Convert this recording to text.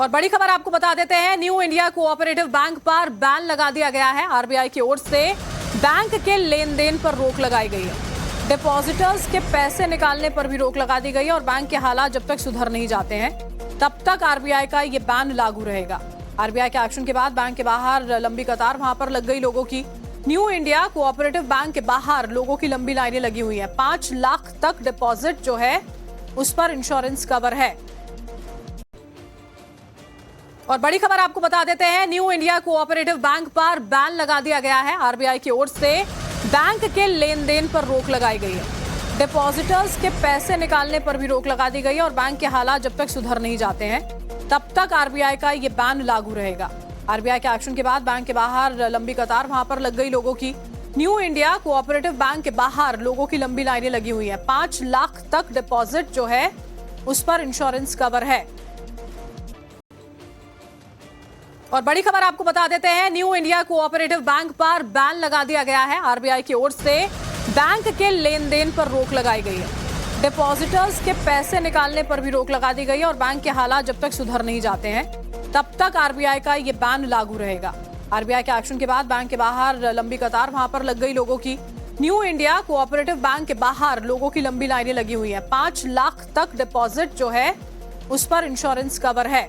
और बड़ी खबर आपको बता देते हैं, न्यू इंडिया कोऑपरेटिव बैंक पर बैन लगा दिया गया है। आरबीआई की ओर से बैंक के लेन देन पर रोक लगाई गई है। डिपॉजिटर्स के पैसे निकालने पर भी रोक लगा दी गई है और बैंक के हालात जब तक सुधर नहीं जाते हैं तब तक आरबीआई का ये बैन लागू रहेगा। आरबीआई के एक्शन के बाद बैंक के बाहर लंबी कतार वहां पर लग गई लोगों की। न्यू इंडिया कोऑपरेटिव बैंक के बाहर लोगों की लंबी लाइनें लगी हुई हैं। 5 लाख तक डिपॉजिट जो है उस पर इंश्योरेंस कवर है। और बड़ी खबर आपको बता देते हैं, न्यू इंडिया कोऑपरेटिव बैंक पर बैन लगा दिया गया है। आरबीआई की ओर से बैंक के लेन देन पर रोक लगाई गई है। डिपॉजिटर्स के पैसे निकालने पर भी रोक लगा दी गई है और बैंक के हालात जब तक सुधर नहीं जाते हैं तब तक आरबीआई का ये बैन लागू रहेगा। आरबीआई के एक्शन के बाद बैंक के बाहर लंबी कतार वहां पर लग गई लोगों की। न्यू इंडिया कोऑपरेटिव बैंक के बाहर लोगों की लंबी लाइनें लगी हुई हैं। 5 लाख तक डिपॉजिट जो है उस पर इंश्योरेंस कवर है। और बड़ी खबर आपको बता देते हैं, न्यू इंडिया कोऑपरेटिव बैंक पर बैन लगा दिया गया है। आरबीआई की ओर से बैंक के लेन देन पर रोक लगाई गई है। डिपॉजिटर्स के पैसे निकालने पर भी रोक लगा दी गई है और बैंक के हालात जब तक सुधर नहीं जाते हैं तब तक आरबीआई का ये बैन लागू रहेगा। आरबीआई के एक्शन के बाद बैंक के बाहर लंबी कतार वहां पर लग गई लोगों की। न्यू इंडिया कोऑपरेटिव बैंक के बाहर लोगों की लंबी लाइनें लगी हुई हैं। 5 लाख तक डिपॉजिट जो है उस पर इंश्योरेंस कवर है।